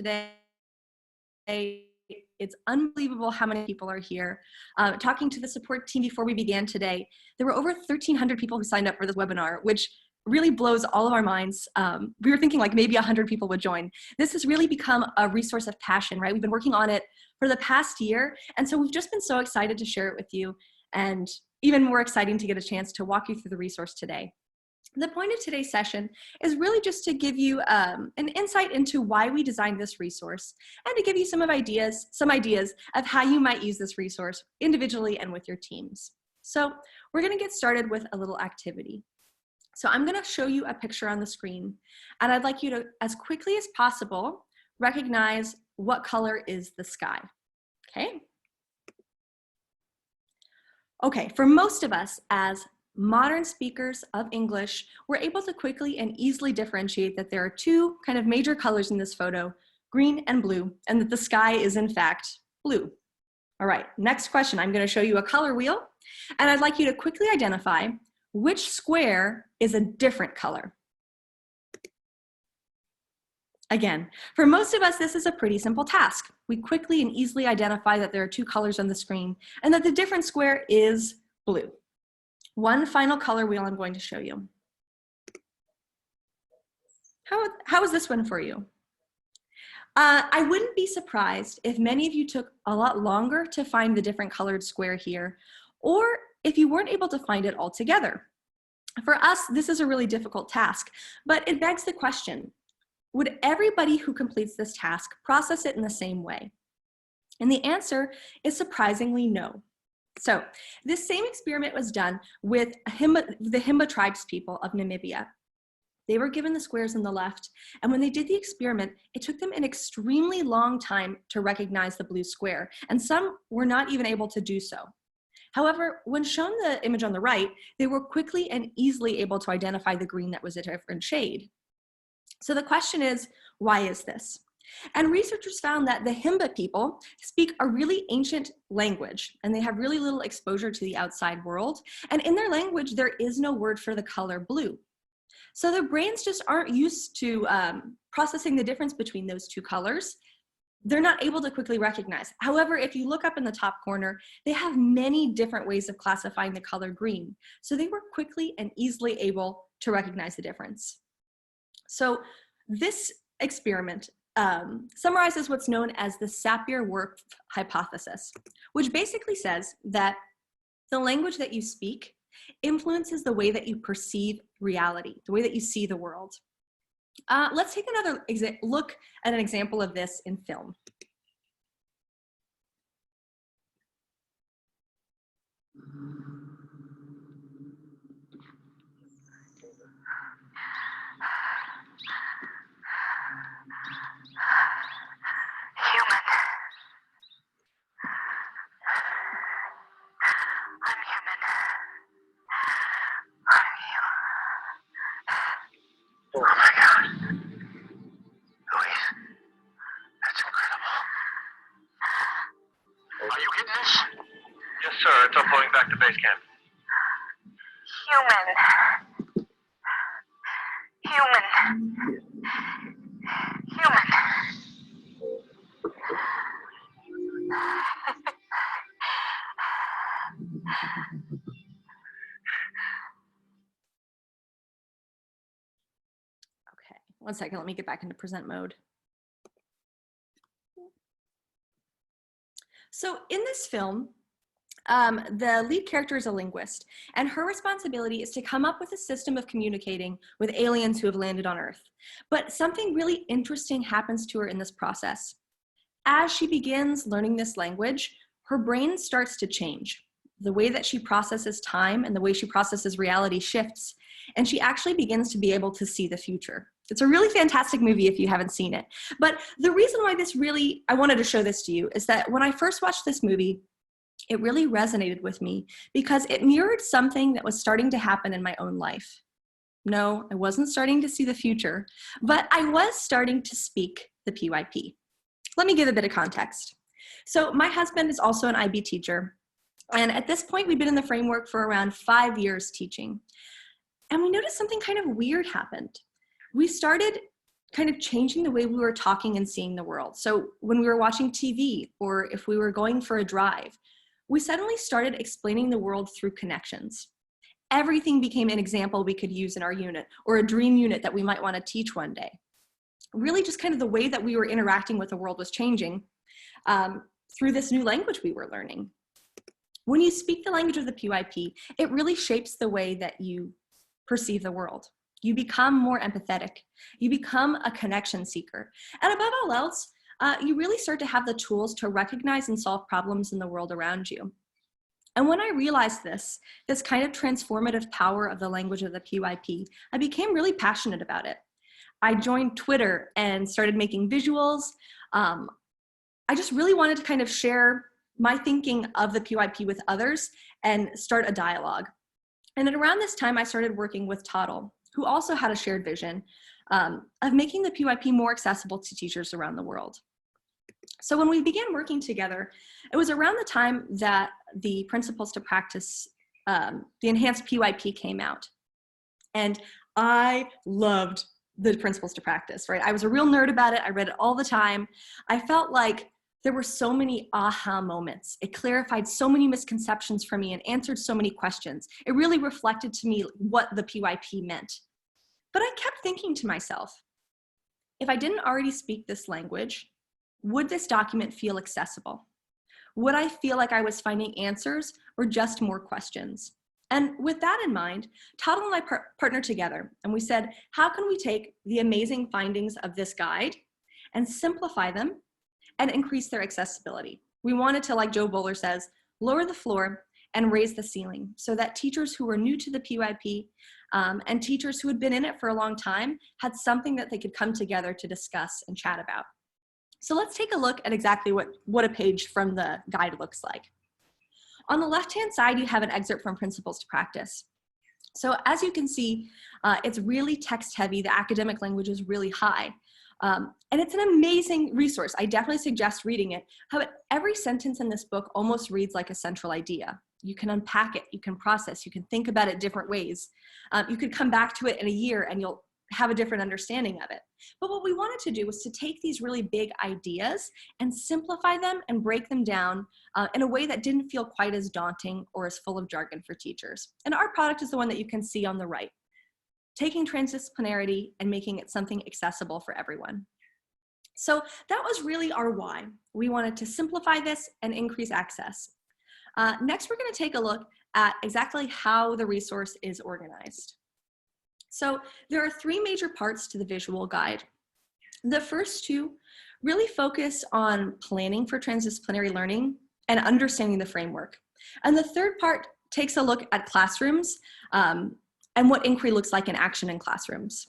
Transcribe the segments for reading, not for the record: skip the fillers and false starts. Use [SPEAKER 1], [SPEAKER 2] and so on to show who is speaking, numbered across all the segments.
[SPEAKER 1] today. It's unbelievable how many people are here. Talking to the support team before we began today, there were over 1,300 people who signed up for this webinar, which really blows all of our minds. We were thinking like maybe 100 people would join. This has really become a resource of passion, right? We've been working on it for the past year, and so we've just been so excited to share it with you, and even more exciting to get a chance to walk you through the resource today. The point of today's session is really just to give you an insight into why we designed this resource and to give you some ideas of how you might use this resource individually and with your teams. So we're going to get started with a little activity. So I'm going to show you a picture on the screen, and I'd like you to, as quickly as possible, recognize what color is the sky. Okay? Okay, for most of us as modern speakers of English, we're able to quickly and easily differentiate that there are two kind of major colors in this photo, green and blue, and that the sky is in fact blue. All right, next question. I'm going to show you a color wheel, and I'd like you to quickly identify which square is a different color. Again, for most of us, this is a pretty simple task. We quickly and easily identify that there are two colors on the screen and that the different square is blue. One final color wheel I'm going to show you. How is this one for you? I wouldn't be surprised if many of you took a lot longer to find the different colored square here, or if you weren't able to find it altogether. For us, this is a really difficult task, but it begs the question, would everybody who completes this task process it in the same way? And the answer is surprisingly no. So this same experiment was done with the Himba tribes people of Namibia. They were given the squares on the left, and when they did the experiment, it took them an extremely long time to recognize the blue square, and some were not even able to do so. However, when shown the image on the right, they were quickly and easily able to identify the green that was a different shade. So the question is, why is this? And researchers found that the Himba people speak a really ancient language, and they have really little exposure to the outside world. And in their language, there is no word for the color blue. So their brains just aren't used to processing the difference between those two colors. They're not able to quickly recognize. However, if you look up in the top corner, they have many different ways of classifying the color green. So they were quickly and easily able to recognize the difference. So this experiment summarizes what's known as the Sapir-Whorf hypothesis, which basically says that the language that you speak influences the way that you perceive reality, the way that you see the world. Let's take another look at an example of this in film.
[SPEAKER 2] Sir, it's uploading back to base camp.
[SPEAKER 3] Human.
[SPEAKER 1] Okay, one second, let me get back into present mode. So in this film, the lead character is a linguist, and her responsibility is to come up with a system of communicating with aliens who have landed on Earth. But something really interesting happens to her in this process. As she begins learning this language, her brain starts to change. The way that she processes time and the way she processes reality shifts, and she actually begins to be able to see the future. It's a really fantastic movie if you haven't seen it. But the reason why I wanted to show this to you is that when I first watched this movie, it really resonated with me because it mirrored something that was starting to happen in my own life. No, I wasn't starting to see the future, but I was starting to speak the PYP. Let me give a bit of context. So my husband is also an IB teacher, and at this point, we've been in the framework for around 5 years teaching. And we noticed something kind of weird happened. We started kind of changing the way we were talking and seeing the world. So when we were watching TV or if we were going for a drive, we suddenly started explaining the world through connections. Everything became an example we could use in our unit or a dream unit that we might want to teach one day. Really just kind of the way that we were interacting with the world was changing through this new language we were learning. When you speak the language of the PYP, it really shapes the way that you perceive the world. You become more empathetic. You become a connection seeker. And above all else, you really start to have the tools to recognize and solve problems in the world around you. And when I realized this kind of transformative power of the language of the PYP, I became really passionate about it. I joined Twitter and started making visuals. I just really wanted to kind of share my thinking of the PYP with others and start a dialogue. And at around this time, I started working with Toddle, who also had a shared vision of making the PYP more accessible to teachers around the world. So when we began working together, it was around the time that the Principles to Practice, the enhanced PYP came out. And I loved the Principles to Practice, right? I was a real nerd about it. I read it all the time. I felt like there were so many aha moments. It clarified so many misconceptions for me and answered so many questions. It really reflected to me what the PYP meant. But I kept thinking to myself, if I didn't already speak this language, would this document feel accessible? Would I feel like I was finding answers or just more questions? And with that in mind, Toddle and I partnered together and we said, how can we take the amazing findings of this guide and simplify them and increase their accessibility? We wanted to, like Joe Bowler says, lower the floor and raise the ceiling so that teachers who were new to the PYP and teachers who had been in it for a long time had something that they could come together to discuss and chat about. So let's take a look at exactly what a page from the guide looks like. On the left-hand side, you have an excerpt from Principles to Practice. So as you can see, it's really text-heavy. The academic language is really high. And it's an amazing resource. I definitely suggest reading it. However, every sentence in this book almost reads like a central idea. You can unpack it, you can process, you can think about it different ways. You could come back to it in a year and you'll have a different understanding of it. But what we wanted to do was to take these really big ideas and simplify them and break them down in a way that didn't feel quite as daunting or as full of jargon for teachers. And our product is the one that you can see on the right, taking transdisciplinarity and making it something accessible for everyone. So that was really our why. We wanted to simplify this and increase access. Next, we're going to take a look at exactly how the resource is organized. So there are three major parts to the visual guide. The first two really focus on planning for transdisciplinary learning and understanding the framework. And the third part takes a look at classrooms and what inquiry looks like in action in classrooms.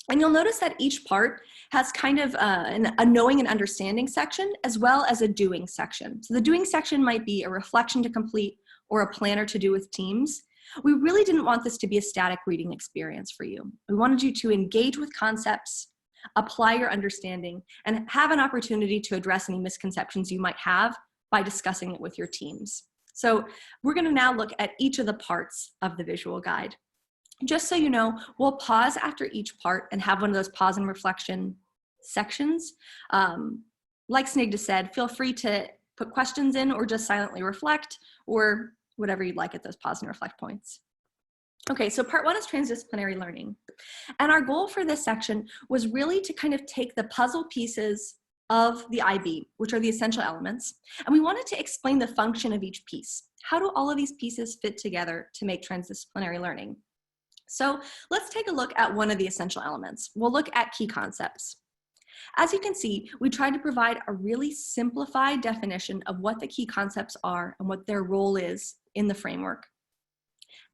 [SPEAKER 1] And you'll notice that each part has kind of a knowing and understanding section as well as a doing section. So the doing section might be a reflection to complete or a planner to do with teams. We really didn't want this to be a static reading experience for you. We wanted you to engage with concepts, apply your understanding, and have an opportunity to address any misconceptions you might have by discussing it with your teams. So we're going to now look at each of the parts of the visual guide. Just so you know, we'll pause after each part and have one of those pause and reflection sections. Like Snigdha said, feel free to put questions in or just silently reflect or whatever you'd like at those pause and reflect points. Okay, so part one is transdisciplinary learning. And our goal for this section was really to kind of take the puzzle pieces of the IB, which are the essential elements, and we wanted to explain the function of each piece. How do all of these pieces fit together to make transdisciplinary learning? So let's take a look at one of the essential elements. We'll look at key concepts. As you can see, we tried to provide a really simplified definition of what the key concepts are and what their role is in the framework.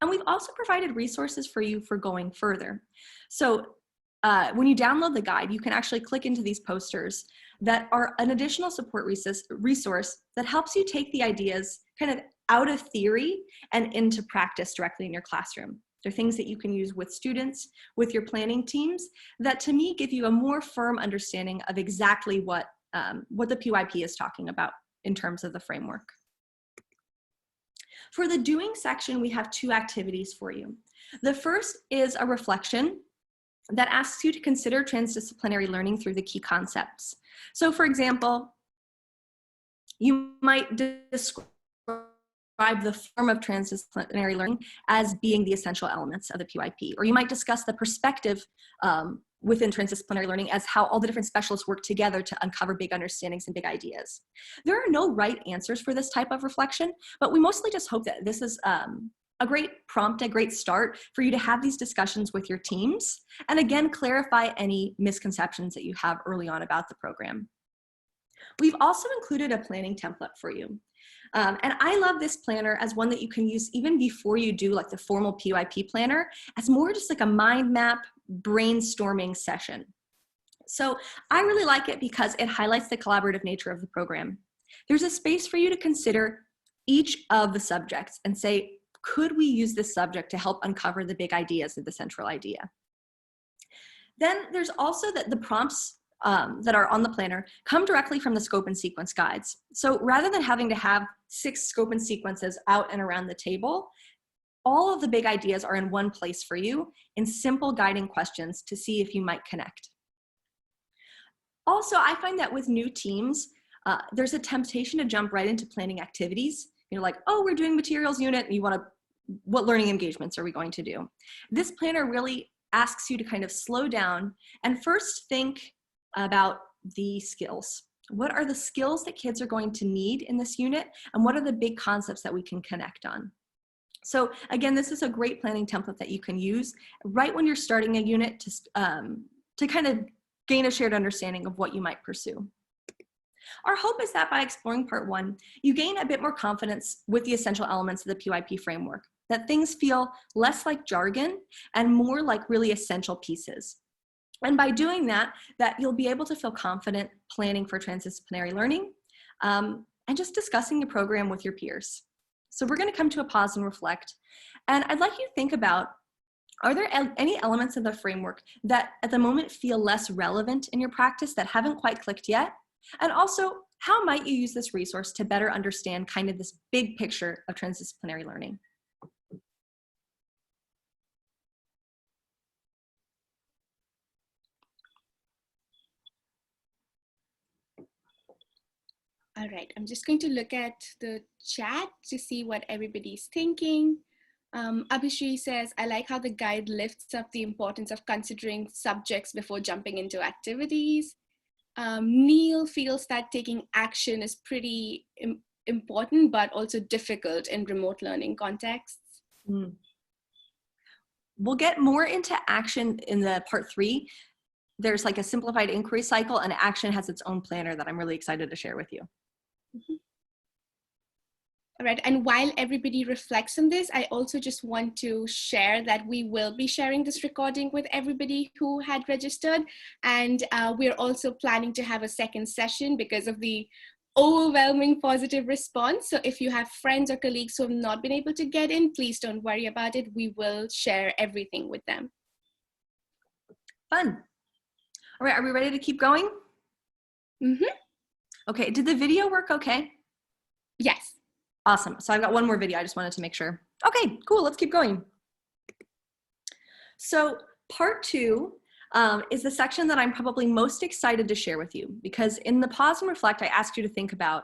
[SPEAKER 1] And we've also provided resources for you for going further. So when you download the guide, you can actually click into these posters that are an additional support resource that helps you take the ideas kind of out of theory and into practice directly in your classroom. They're things that you can use with students, with your planning teams, that to me give you a more firm understanding of exactly what the PYP is talking about in terms of the framework. For the doing section, we have two activities for you. The first is a reflection that asks you to consider transdisciplinary learning through the key concepts. So for example, you might describe the form of transdisciplinary learning as being the essential elements of the PYP, or you might discuss the perspective within transdisciplinary learning as how all the different specialists work together to uncover big understandings and big ideas. There are no right answers for this type of reflection, but we mostly just hope that this is a great prompt, a great start for you to have these discussions with your teams, and again, clarify any misconceptions that you have early on about the program. We've also included a planning template for you. And I love this planner as one that you can use even before you do like the formal PYP planner, as more just like a mind map brainstorming session. So I really like it because it highlights the collaborative nature of the program. There's a space for you to consider each of the subjects and say, could we use this subject to help uncover the big ideas of the central idea? Then there's also the prompts that are on the planner come directly from the scope and sequence guides. So rather than having to have 6 scope and sequences out and around the table, all of the big ideas are in one place for you in simple guiding questions to see if you might connect. Also, I find that with new teams, there's a temptation to jump right into planning activities. You know, like, oh, we're doing materials unit, and you want to, what learning engagements are we going to do? This planner really asks you to kind of slow down and first think about the skills. What are the skills that kids are going to need in this unit, and what are the big concepts that we can connect on? So again, this is a great planning template that you can use right when you're starting a unit to kind of gain a shared understanding of what you might pursue. Our hope is that by exploring part 1, you gain a bit more confidence with the essential elements of the PYP framework, that things feel less like jargon and more like really essential pieces. And by doing that you'll be able to feel confident planning for transdisciplinary learning and just discussing the program with your peers. So we're going to come to a pause and reflect. And I'd like you to think about, are there any elements of the framework that at the moment feel less relevant in your practice that haven't quite clicked yet? And also, how might you use this resource to better understand kind of this big picture of transdisciplinary learning?
[SPEAKER 4] All right, I'm just going to look at the chat to see what everybody's thinking. Abhishri says, I like how the guide lifts up the importance of considering subjects before jumping into activities. Neil feels that taking action is pretty important, but also difficult in remote learning contexts.
[SPEAKER 1] We'll get more into action in the part 3. There's like a simplified inquiry cycle, and action has its own planner that I'm really excited to share with you.
[SPEAKER 4] All right, and while everybody reflects on this, I also just want to share that we will be sharing this recording with everybody who had registered. And we're also planning to have a second session because of the overwhelming positive response. So if you have friends or colleagues who have not been able to get in, please don't worry about it. We will share everything with them.
[SPEAKER 1] Fun. All right, are we ready to keep going? Okay, did the video work okay?
[SPEAKER 4] Yes.
[SPEAKER 1] Awesome. So I've got one more video. I just wanted to make sure. Okay, cool. Let's keep going. So part 2 is the section that I'm probably most excited to share with you, because in the pause and reflect, I asked you to think about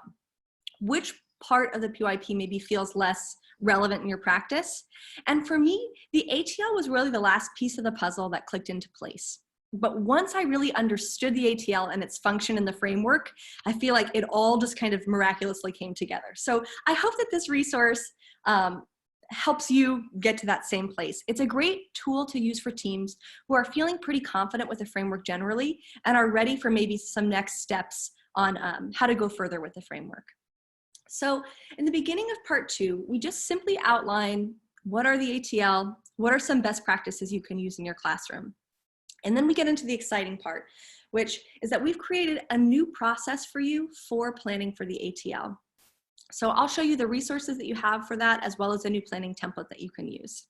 [SPEAKER 1] which part of the PYP maybe feels less relevant in your practice. And for me, the ATL was really the last piece of the puzzle that clicked into place. But once I really understood the ATL and its function in the framework, I feel like it all just kind of miraculously came together. So I hope that this resource helps you get to that same place. It's a great tool to use for teams who are feeling pretty confident with the framework generally and are ready for maybe some next steps on how to go further with the framework. So in the beginning of part 2, we just simply outline what are the ATL, what are some best practices you can use in your classroom. And then we get into the exciting part, which is that we've created a new process for you for planning for the ATL. So I'll show you the resources that you have for that, as well as a new planning template that you can use.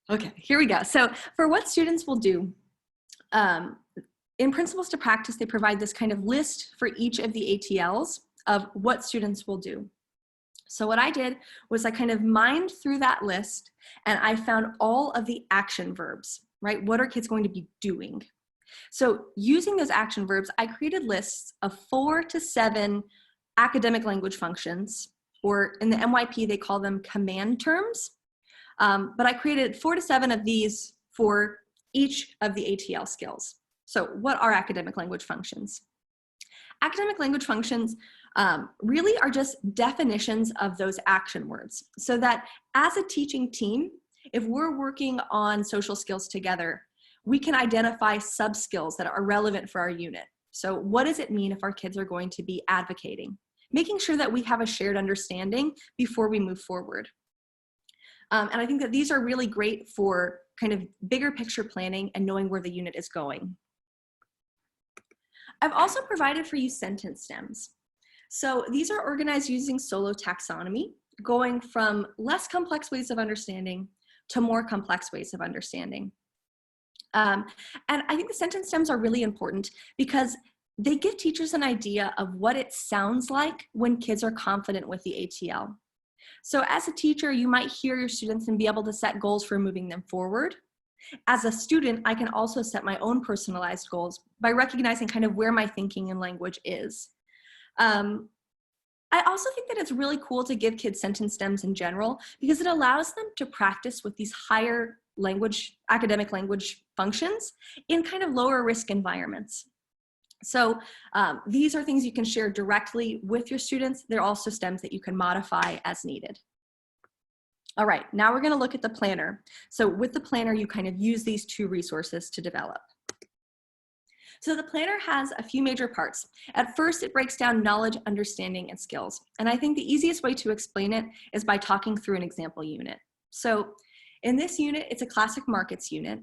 [SPEAKER 1] Okay, here we go. So for what students will do, in Principles to Practice, they provide this kind of list for each of the ATLs of what students will do. So what I did was I kind of mined through that list, and I found all of the action verbs. right? What are kids going to be doing? So using those action verbs, I created lists of 4 to 7 academic language functions, or in the MYP, they call them command terms. But I created 4 to 7 of these for each of the ATL skills. So what are academic language functions? Academic language functions really are just definitions of those action words, so that as a teaching team, if we're working on social skills together, we can identify sub-skills that are relevant for our unit. So what does it mean if our kids are going to be advocating? Making sure that we have a shared understanding before we move forward. And I think that these are really great for kind of bigger picture planning and knowing where the unit is going. I've also provided for you sentence stems. So these are organized using solo taxonomy, going from less complex ways of understanding to more complex ways of understanding. And I think the sentence stems are really important because they give teachers an idea of what it sounds like when kids are confident with the ATL. So as a teacher, you might hear your students and be able to set goals for moving them forward. As a student, I can also set my own personalized goals by recognizing kind of where my thinking and language is. I also think that it's really cool to give kids sentence stems in general because it allows them to practice with these higher language, academic language functions in kind of lower risk environments. So these are things you can share directly with your students. They're also stems that you can modify as needed. All right, now we're going to look at the planner. So with the planner, you kind of use these 2 resources to develop. So the planner has a few major parts. At first, it breaks down knowledge, understanding, and skills. And I think the easiest way to explain it is by talking through an example unit. So in this unit, it's a classic markets unit.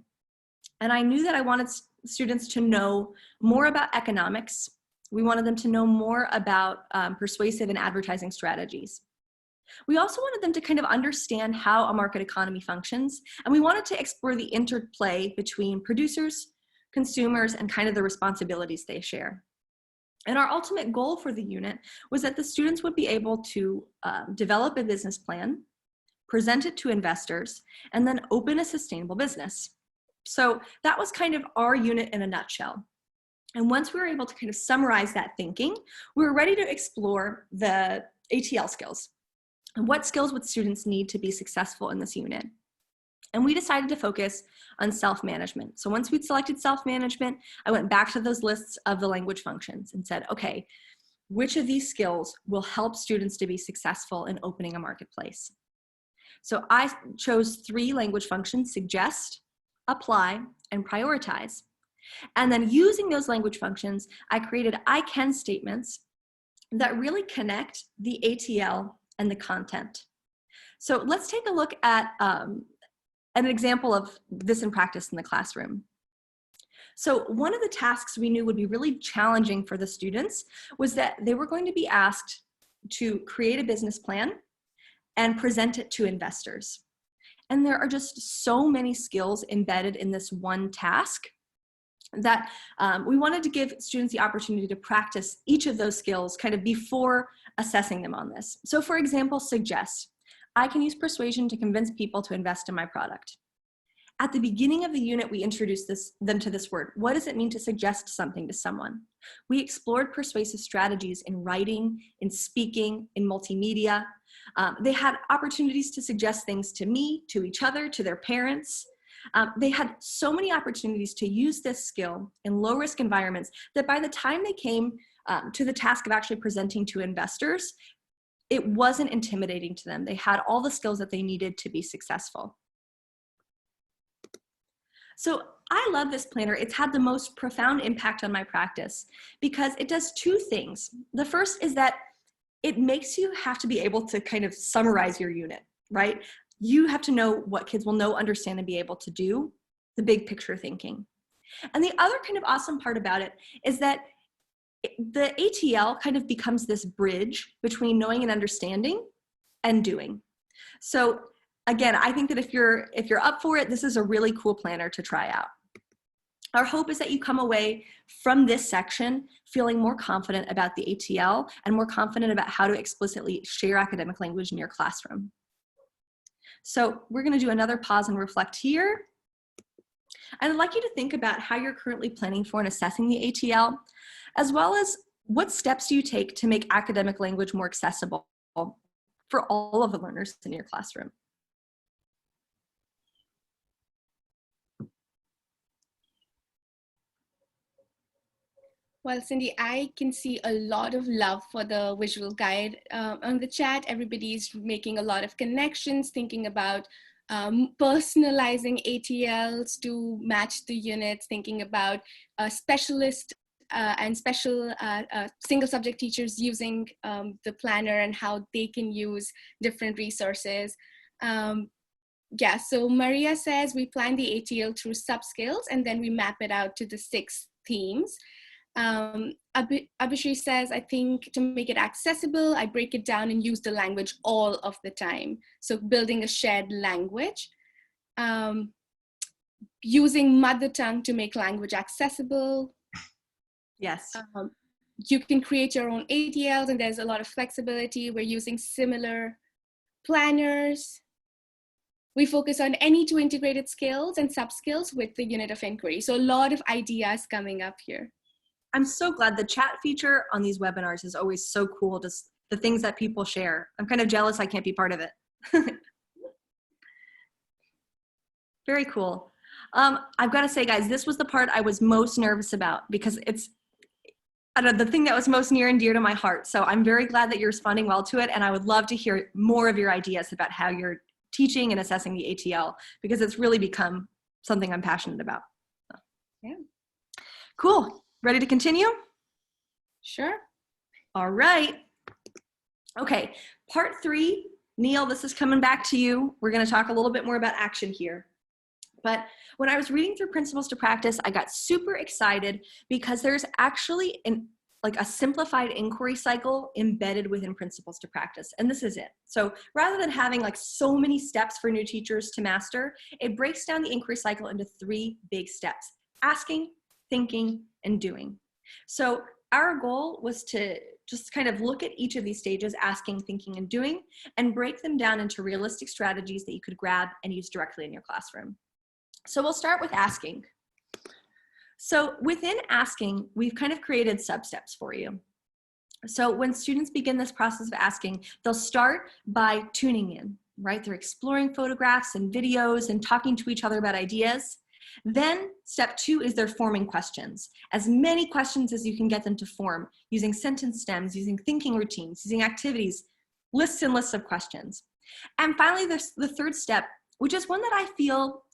[SPEAKER 1] And I knew that I wanted students to know more about economics. We wanted them to know more about persuasive and advertising strategies. We also wanted them to kind of understand how a market economy functions, and we wanted to explore the interplay between producers, consumers, and kind of the responsibilities they share. And our ultimate goal for the unit was that the students would be able to develop a business plan, present it to investors, and then open a sustainable business. So that was kind of our unit in a nutshell. And once we were able to kind of summarize that thinking, we were ready to explore the ATL skills. And what skills would students need to be successful in this unit? And we decided to focus on self-management. So once we'd selected self-management, I went back to those lists of the language functions and said, okay, which of these skills will help students to be successful in opening a marketplace? So I chose 3 language functions: suggest, apply, and prioritize. And then using those language functions, I created I can statements that really connect the ATL and the content. So let's take a look at an example of this in practice in the classroom. So one of the tasks we knew would be really challenging for the students was that they were going to be asked to create a business plan and present it to investors. And there are just so many skills embedded in this one task that we wanted to give students the opportunity to practice each of those skills kind of before assessing them on this. So for example, suggest. I can use persuasion to convince people to invest in my product. At the beginning of the unit, we introduced them to this word. What does it mean to suggest something to someone? We explored persuasive strategies in writing, in speaking, in multimedia. They had opportunities to suggest things to me, to each other, to their parents. They had so many opportunities to use this skill in low-risk environments that by the time they came to the task of actually presenting to investors, it wasn't intimidating to them. They had all the skills that they needed to be successful. So I love this planner. It's had the most profound impact on my practice because it does 2 things. The first is that it makes you have to be able to kind of summarize your unit, right? You have to know what kids will know, understand, and be able to do, the big picture thinking. And the other kind of awesome part about it is that the ATL kind of becomes this bridge between knowing and understanding and doing. So again, I think that if you're up for it, this is a really cool planner to try out. Our hope is that you come away from this section feeling more confident about the ATL and more confident about how to explicitly share academic language in your classroom. So we're going to do another pause and reflect here. And I'd like you to think about how you're currently planning for and assessing the ATL, as well as what steps do you take to make academic language more accessible for all of the learners in your classroom.
[SPEAKER 4] Well, Cindy, I can see a lot of love for the visual guide on the chat. Everybody's making a lot of connections, thinking about personalizing ATLs to match the units, thinking about specialist and special single subject teachers using the planner and how they can use different resources. Yeah, so Maria says we plan the ATL through subskills and then we map it out to the 6 themes. Abhishek says, I think to make it accessible, I break it down and use the language all of the time. So building a shared language, using mother tongue to make language accessible.
[SPEAKER 1] Yes.
[SPEAKER 4] You can create your own ATLs and there's a lot of flexibility. We're using similar planners. We focus on any 2 integrated skills and sub-skills with the unit of inquiry. So a lot of ideas coming up here.
[SPEAKER 1] I'm so glad the chat feature on these webinars is always so cool, just the things that people share. I'm kind of jealous I can't be part of it. Very cool. I've got to say, guys, this was the part I was most nervous about because it's, I don't know, the thing that was most near and dear to my heart. So I'm very glad that you're responding well to it. And I would love to hear more of your ideas about how you're teaching and assessing the ATL, because it's really become something I'm passionate about. So.
[SPEAKER 4] Yeah.
[SPEAKER 1] Cool. Ready to continue?
[SPEAKER 4] Sure.
[SPEAKER 1] All right. Okay, part 3. Neil, this is coming back to you. We're going to talk a little bit more about action here. But when I was reading through Principles to Practice, I got super excited because there's actually a simplified inquiry cycle embedded within Principles to Practice. And this is it. So rather than having so many steps for new teachers to master, it breaks down the inquiry cycle into 3 big steps: asking, thinking, and doing. So our goal was to just kind of look at each of these stages, asking, thinking, and doing, and break them down into realistic strategies that you could grab and use directly in your classroom. So we'll start with asking. So within asking, we've kind of created sub-steps for you. So when students begin this process of asking, they'll start by tuning in, right? They're exploring photographs and videos and talking to each other about ideas. Then step 2 is they're forming questions. As many questions as you can get them to form, using sentence stems, using thinking routines, using activities, lists and lists of questions. And finally, there's the 3rd step, which is one that I feel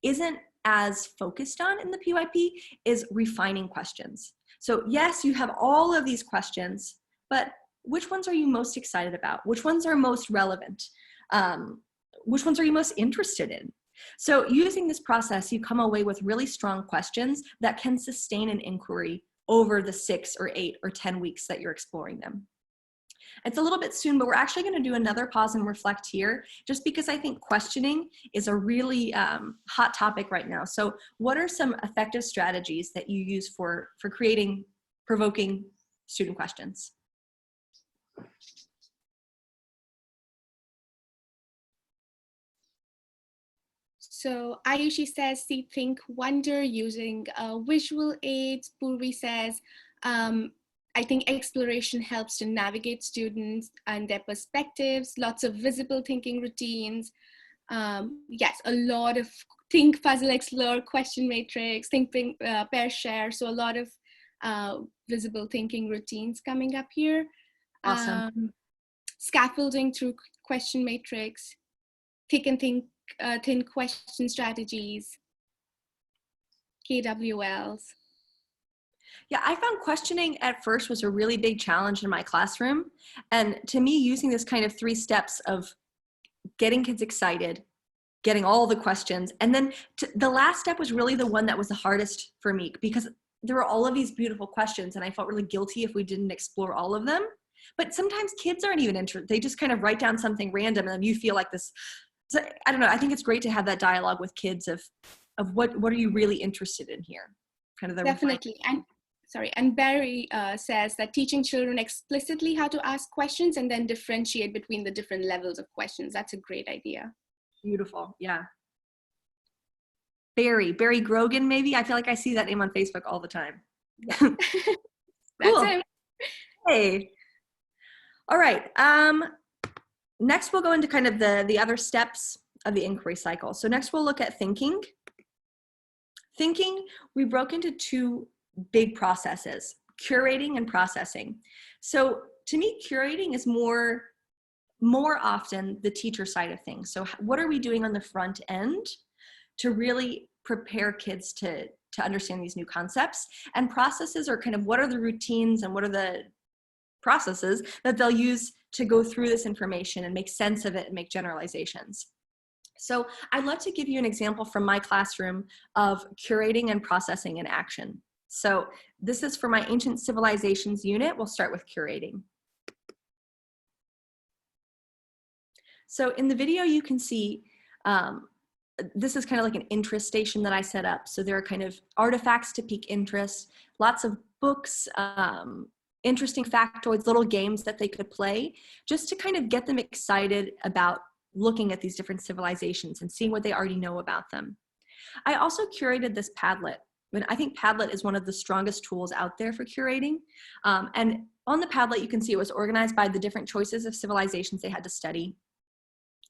[SPEAKER 1] isn't as focused on in the PYP, is refining questions. So yes, you have all of these questions, but which ones are you most excited about? Which ones are most relevant? Which ones are you most interested in? So using this process, you come away with really strong questions that can sustain an inquiry over the 6 or 8 or 10 weeks that you're exploring them. It's a little bit soon, but we're actually going to do another pause and reflect here, just because I think questioning is a really hot topic right now. So what are some effective strategies that you use for creating provoking student questions?
[SPEAKER 4] So Ayushi says, see, think, wonder, using visual aids. Purvi says, I think exploration helps to navigate students and their perspectives, lots of visible thinking routines. Yes, a lot of think, puzzle, explore, question matrix, think, pair, share. So a lot of visible thinking routines coming up here.
[SPEAKER 1] Awesome.
[SPEAKER 4] Scaffolding through question matrix, thick and thin question strategies, KWLs.
[SPEAKER 1] Yeah, I found questioning at first was a really big challenge in my classroom. And to me, using this kind of 3 steps of getting kids excited, getting all the questions, and then the last step was really the one that was the hardest for me, because there were all of these beautiful questions and I felt really guilty if we didn't explore all of them. But sometimes kids aren't even interested. They just kind of write down something random and then you feel like this. So, I don't know. I think it's great to have that dialogue with kids of what are you really interested in here? Kind of the
[SPEAKER 4] Definitely. And Barry says that teaching children explicitly how to ask questions and then differentiate between the different levels of questions. That's a great idea.
[SPEAKER 1] Beautiful. Yeah. Barry Grogan, maybe. I feel like I see that name on Facebook all the time.
[SPEAKER 4] Yeah.
[SPEAKER 1] Cool.
[SPEAKER 4] That's it.
[SPEAKER 1] Hey. All right. Next, we'll go into kind of the other steps of the inquiry cycle. So next, we'll look at thinking. Thinking, we broke into two big processes, curating and processing. So to me, curating is more often the teacher side of things. So what are we doing on the front end to really prepare kids to understand these new concepts? And processes are kind of what are the routines and what are the processes that they'll use to go through this information and make sense of it and make generalizations. So I'd love to give you an example from my classroom of curating and processing in action. So this is for my Ancient Civilizations unit. We'll start with curating. So in the video, you can see this is kind of like an interest station that I set up. So there are kind of artifacts to pique interest, lots of books, interesting factoids, little games that they could play, just to kind of get them excited about looking at these different civilizations and seeing what they already know about them. I also curated this Padlet. I think Padlet is one of the strongest tools out there for curating. And on the Padlet, you can see it was organized by the different choices of civilizations they had to study.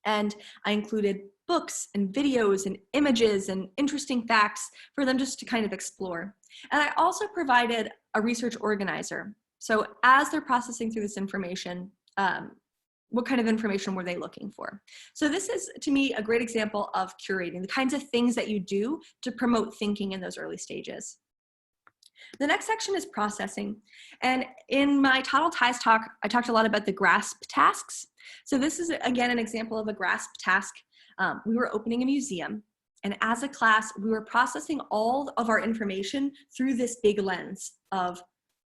[SPEAKER 1] And I included books and videos and images and interesting facts for them just to kind of explore. And I also provided a research organizer. So as they're processing through this information, what kind of information were they looking for? So this is, to me, a great example of curating, the kinds of things that you do to promote thinking in those early stages. The next section is processing. And in my Toddle Ties talk, I talked a lot about the grasp tasks. So this is, again, an example of a grasp task. We were opening a museum. And as a class, we were processing all of our information through this big lens of,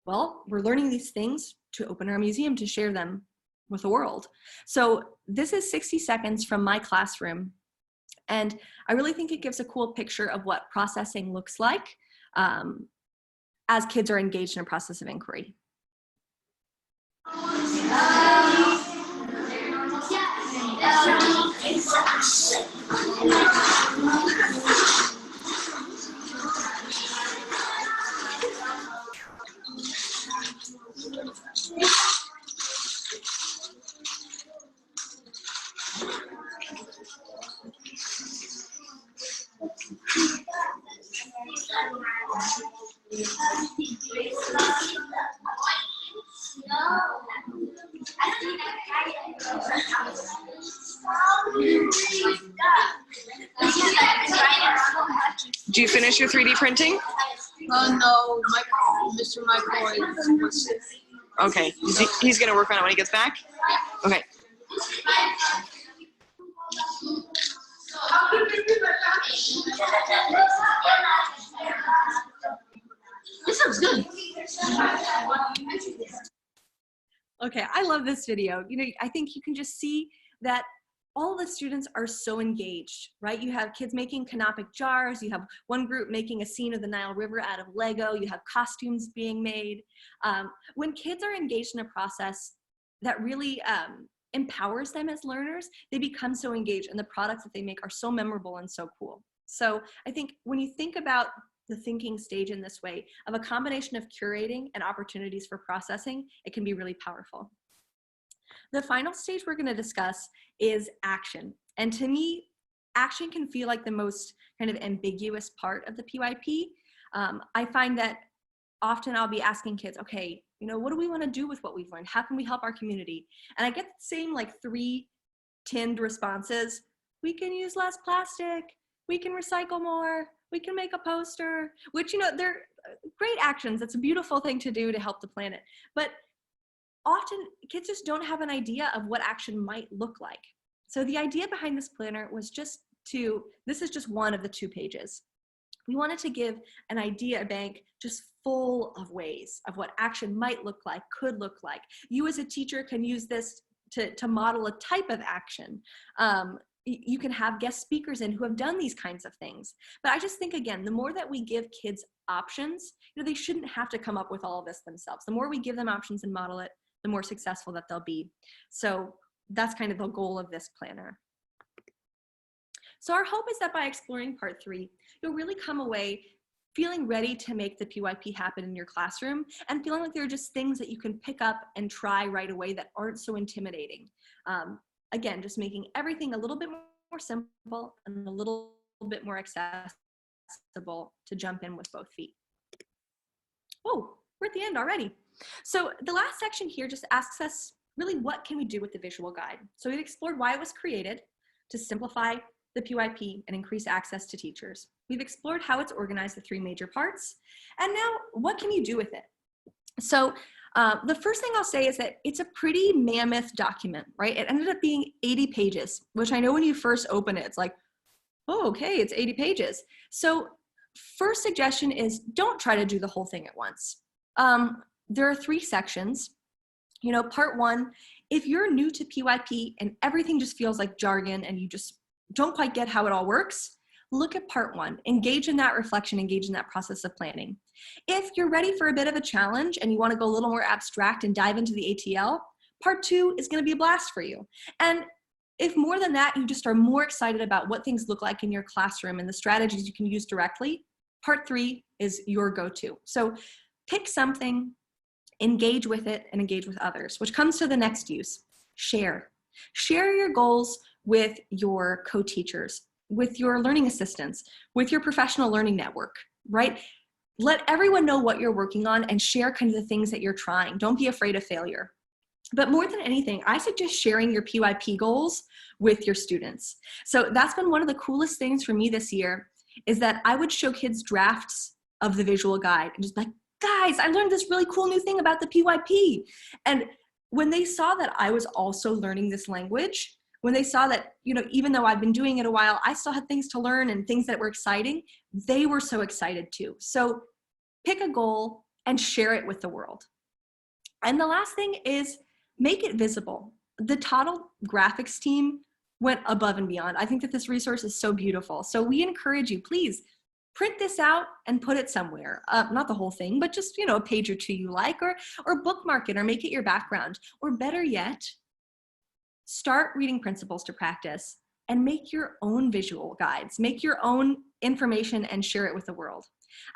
[SPEAKER 1] well, we're learning these things to open our museum, to share them with the world. So this is 60 seconds from my classroom. And I really think it gives a cool picture of what processing looks like as kids are engaged in a process of inquiry.
[SPEAKER 5] Do you finish your 3D printing?
[SPEAKER 6] No, Mr. Michael is.
[SPEAKER 5] Okay, he's gonna work on it when he gets back? Okay.
[SPEAKER 6] This looks good.
[SPEAKER 1] Okay, I love this video. You know, I think you can just see that all the students are so engaged, right? You have kids making canopic jars, you have one group making a scene of the Nile River out of Lego, you have costumes being made. When kids are engaged in a process that really empowers them as learners, they become so engaged and the products that they make are so memorable and so cool. So I think when you think about the thinking stage in this way of a combination of curating and opportunities for processing, it can be really powerful. The final stage we're going to discuss is action. And to me, action can feel like the most kind of ambiguous part of the PYP. I find that often I'll be asking kids, okay, you know, what do we want to do with what we've learned? How can we help our community? And I get the same like 3 tinned responses. We can use less plastic. We can recycle more. We can make a poster, which, you know, they're great actions. It's a beautiful thing to do to help the planet. But often kids just don't have an idea of what action might look like. So the idea behind this planner was just this is just one of the 2 pages. We wanted to give an idea bank just full of ways of what action might look like, could look like. You as a teacher can use this to model a type of action. You can have guest speakers in who have done these kinds of things. But I just think, again, the more that we give kids options, you know, they shouldn't have to come up with all of this themselves. The more we give them options and model it, the more successful that they'll be. So that's kind of the goal of this planner. So our hope is that by exploring part 3, you'll really come away feeling ready to make the PYP happen in your classroom and feeling like there are just things that you can pick up and try right away that aren't so intimidating. Again, just making everything a little bit more simple and a little bit more accessible to jump in with both feet. Oh, we're at the end already. So the last section here just asks us really what can we do with the visual guide. So we've explored why it was created to simplify the PYP and increase access to teachers. We've explored how it's organized, the 3 major parts, and now what can you do with it? So the first thing I'll say is that it's a pretty mammoth document, right? It ended up being 80 pages, which I know when you first open it, it's like, oh, okay, it's 80 pages. So first suggestion is don't try to do the whole thing at once. There are 3 sections. You know, part 1, if you're new to PYP and everything just feels like jargon and you just don't quite get how it all works, look at part 1, engage in that reflection, engage in that process of planning. If you're ready for a bit of a challenge and you want to go a little more abstract and dive into the ATL, part 2 is going to be a blast for you. And if more than that, you just are more excited about what things look like in your classroom and the strategies you can use directly, part 3 is your go-to. So pick something, engage with it, and engage with others, which comes to the next use, share. Share your goals with your co-teachers, with your learning assistants, with your professional learning network, right? Let everyone know what you're working on and share kind of the things that you're trying. Don't be afraid of failure. But more than anything, I suggest sharing your PYP goals with your students. So that's been one of the coolest things for me this year, is that I would show kids drafts of the visual guide and just be like, guys, I learned this really cool new thing about the PYP. And when they saw that I was also learning this language, when they saw that, you know, even though I've been doing it a while, I still had things to learn and things that were exciting, they were so excited too. So pick a goal and share it with the world. And the last thing is make it visible. The Toddle graphics team went above and beyond. I think that this resource is so beautiful. So we encourage you, please print this out and put it somewhere. Not the whole thing, but just, you know, a page or 2 you like, or bookmark it or make it your background. Or better yet, start reading principles to practice and make your own visual guides, make your own information and share it with the world.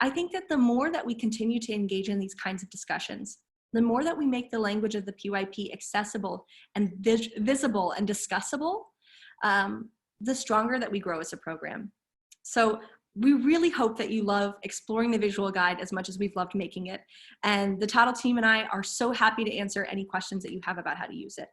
[SPEAKER 1] I think that the more that we continue to engage in these kinds of discussions, the more that we make the language of the PYP accessible and visible and discussable, the stronger that we grow as a program. So we really hope that you love exploring the visual guide as much as we've loved making it. And the Toddle team and I are so happy to answer any questions that you have about how to use it.